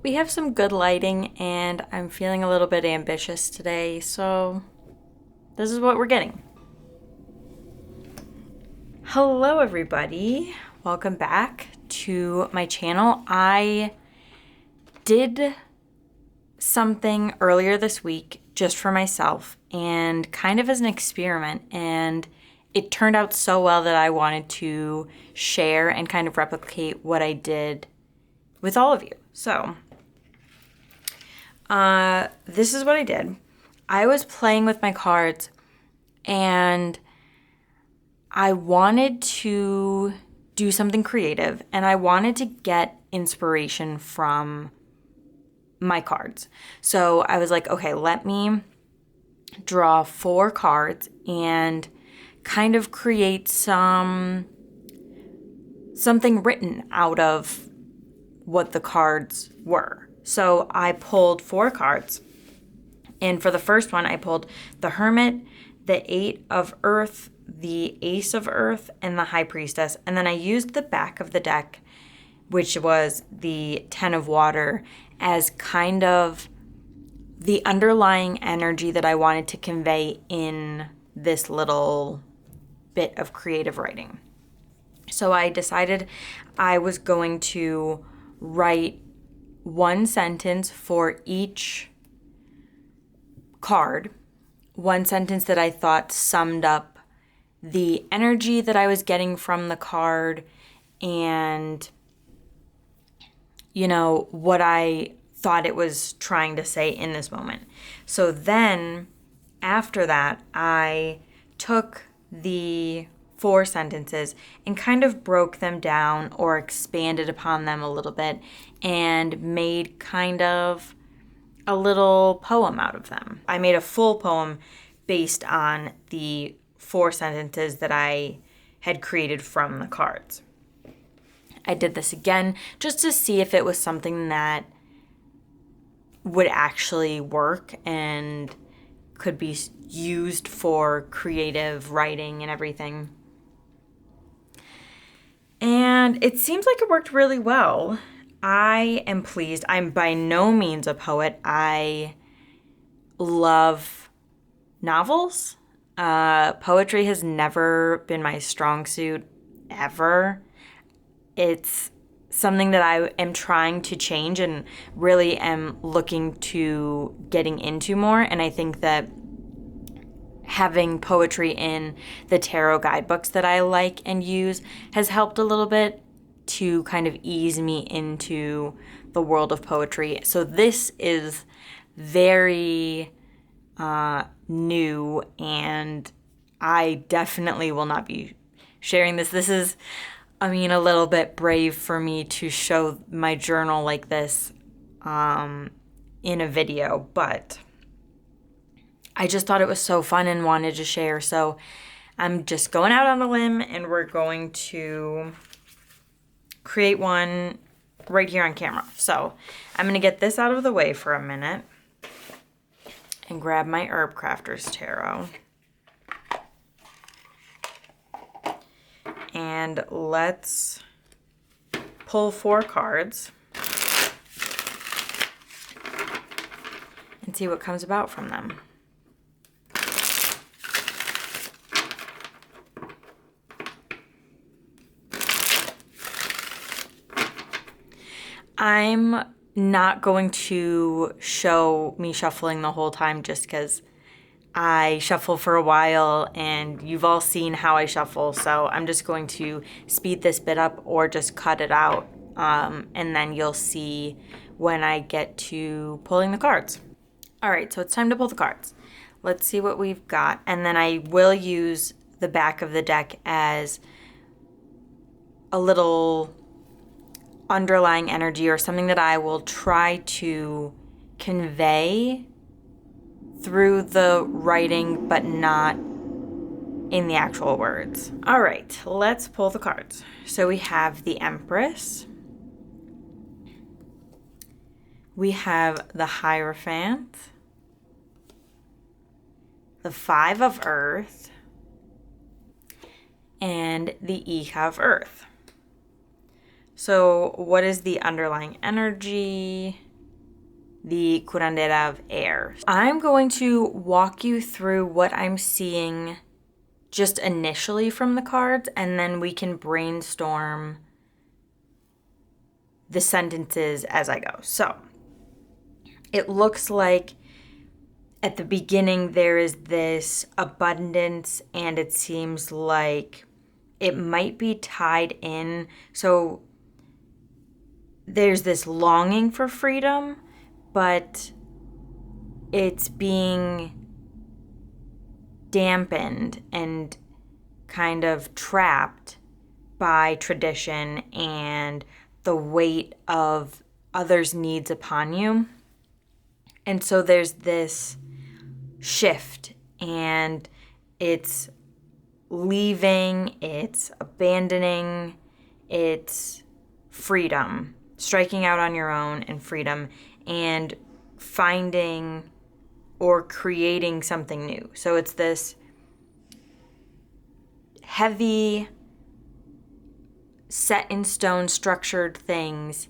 We have some good lighting and I'm feeling a little bit ambitious today, so this is what we're getting. Hello everybody, welcome back to my channel. I did something earlier this week just for myself and kind of as an experiment, and it turned out so well that I wanted to share and kind of replicate what I did with all of you. So this is what I did. I was playing with my cards and I wanted to do something creative and I wanted to get inspiration from my cards. So I was like, okay, let me draw 4 cards and kind of create something written out of what the cards were. So I pulled 4 cards, and for the first one I pulled the Hermit, the 8 of Earth, the Ace of Earth, and the High Priestess, and then I used the back of the deck, which was the 10 of Water, as kind of the underlying energy that I wanted to convey in this little bit of creative writing. So I decided I was going to write one sentence for each card, one sentence that I thought summed up the energy that I was getting from the card and, you know, what I thought it was trying to say in this moment. So then after that, I took the 4 sentences and kind of broke them down or expanded upon them a little bit and made kind of a little poem out of them. I made a full poem based on the 4 sentences that I had created from the cards. I did this again just to see if it was something that would actually work and could be used for creative writing and everything. And it seems like it worked really well. I am pleased. I'm by no means a poet. I love novels. Poetry has never been my strong suit, ever. It's something that I am trying to change and really am looking to getting into more. And I think that having poetry in the tarot guidebooks that I like and use has helped a little bit to kind of ease me into the world of poetry. So this is very new, and I definitely will not be sharing this. This is, a little bit brave for me to show my journal like this in a video, but I just thought it was so fun and wanted to share. So I'm just going out on a limb and we're going to create one right here on camera. So I'm going to get this out of the way for a minute and grab my Herb Crafters Tarot. And let's pull 4 cards and see what comes about from them. I'm not going to show me shuffling the whole time just because I shuffle for a while and you've all seen how I shuffle, so I'm just going to speed this bit up or just cut it out, and then you'll see when I get to pulling the cards. All right, so it's time to pull the cards. Let's see what we've got, and then I will use the back of the deck as a little underlying energy or something that I will try to convey through the writing, but not in the actual words. All right, let's pull the cards. So we have the Empress. We have the Hierophant, the 5 of Earth, and the Echa of Earth. So what is the underlying energy? the curandera of air. I'm going to walk you through what I'm seeing just initially from the cards, and then we can brainstorm the sentences as I go. So it looks like at the beginning there is this abundance, and it seems like it might be tied in. So there's this longing for freedom, but it's being dampened and kind of trapped by tradition and the weight of others' needs upon you. And so there's this shift, and it's leaving, it's abandoning, it's freedom, striking out on your own and freedom, and finding or creating something new. So it's this heavy, set in stone, structured things,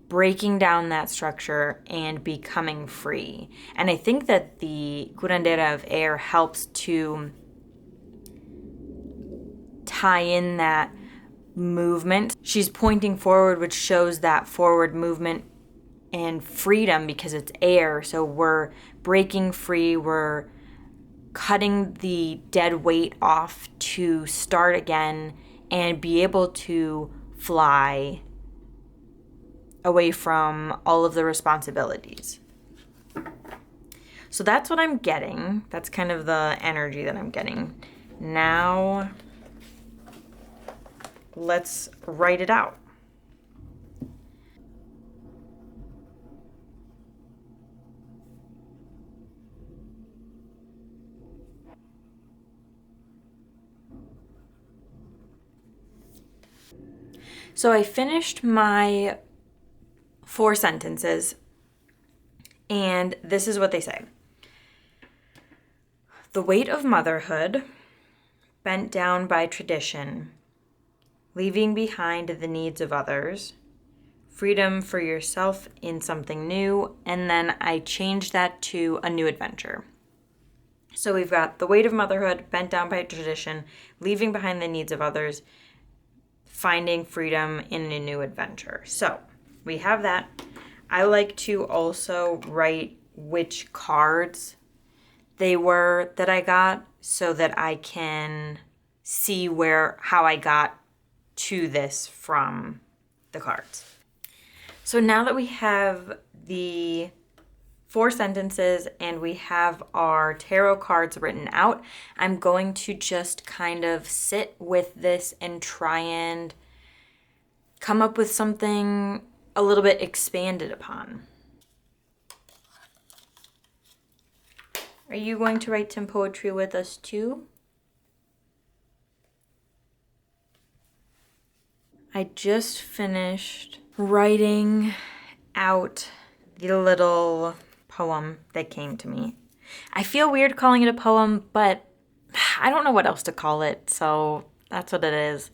breaking down that structure and becoming free. And I think that the curandera of air helps to tie in that movement. She's pointing forward, which shows that forward movement and freedom because it's air. So we're breaking free, we're cutting the dead weight off to start again and be able to fly away from all of the responsibilities. So that's what I'm getting. That's kind of the energy that I'm getting. Now, let's write it out. So I finished my 4 sentences, and this is what they say. The weight of motherhood, bent down by tradition, leaving behind the needs of others, freedom for yourself in something new, and then I changed that to a new adventure. So we've got the weight of motherhood, bent down by tradition, leaving behind the needs of others, finding freedom in a new adventure. So we have that. I like to also write which cards they were that I got so that I can see how I got to this from the cards. So now that we have the 4 sentences and we have our tarot cards written out, I'm going to just kind of sit with this and try and come up with something a little bit expanded upon. Are you going to write some poetry with us too? I just finished writing out the little poem that came to me. I feel weird calling it a poem, but I don't know what else to call it, so that's what it is.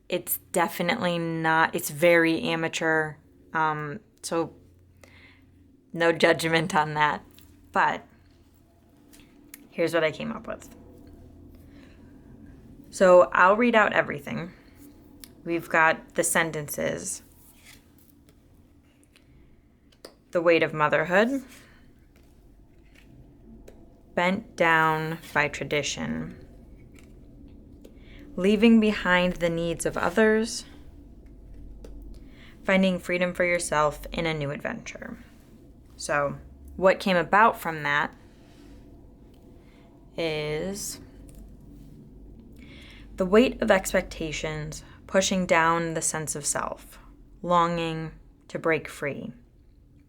It's definitely not, it's very amateur, so no judgment on that. But here's what I came up with. So I'll read out everything. We've got the sentences. The weight of motherhood, bent down by tradition, leaving behind the needs of others, finding freedom for yourself in a new adventure. So what came about from that is the weight of expectations pushing down the sense of self, longing to break free,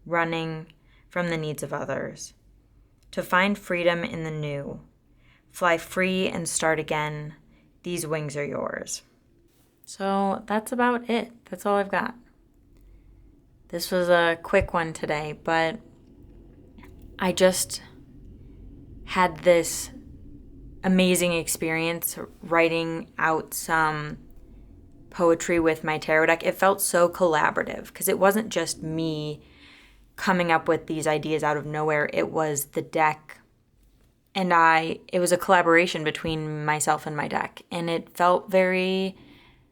running from the needs of others, to find freedom in the new, fly free and start again. These wings are yours. So that's about it. That's all I've got. This was a quick one today, but I just had this amazing experience writing out some poetry with my tarot deck. It felt so collaborative because it wasn't just me coming up with these ideas out of nowhere. It was the deck, and it was a collaboration between myself and my deck, and it felt very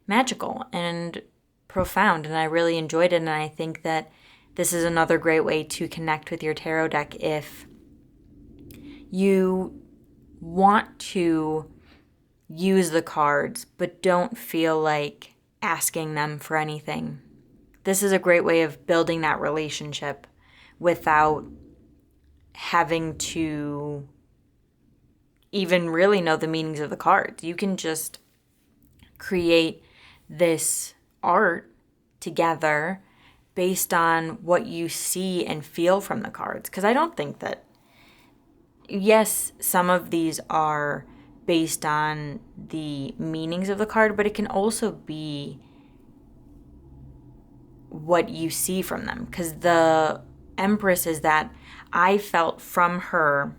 magical and profound, and I really enjoyed it. And I think that this is another great way to connect with your tarot deck if you want to use the cards but don't feel like asking them for anything. This is a great way of building that relationship without having to even really know the meanings of the cards. You can just create this art together based on what you see and feel from the cards. Because I don't think that, yes, some of these are based on the meanings of the card, but it can also be what you see from them. Because the Empress is that I felt from her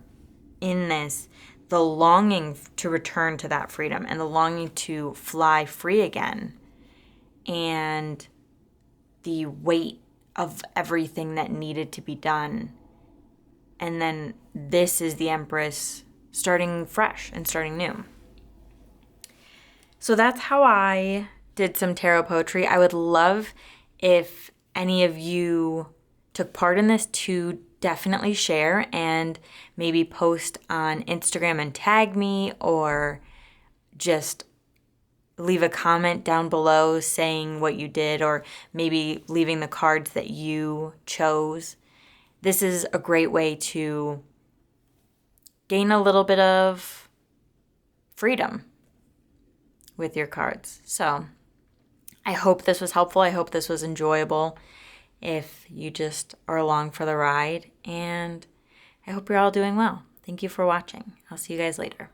in this the longing to return to that freedom and the longing to fly free again, and the weight of everything that needed to be done. And then this is the Empress starting fresh and starting new. So that's how I did some tarot poetry. I would love if any of you took part in this to definitely share and maybe post on Instagram and tag me, or just leave a comment down below saying what you did, or maybe leaving the cards that you chose. This is a great way to gain a little bit of freedom with your cards. So I hope this was helpful. I hope this was enjoyable if you just are along for the ride, and I hope you're all doing well. Thank you for watching. I'll see you guys later.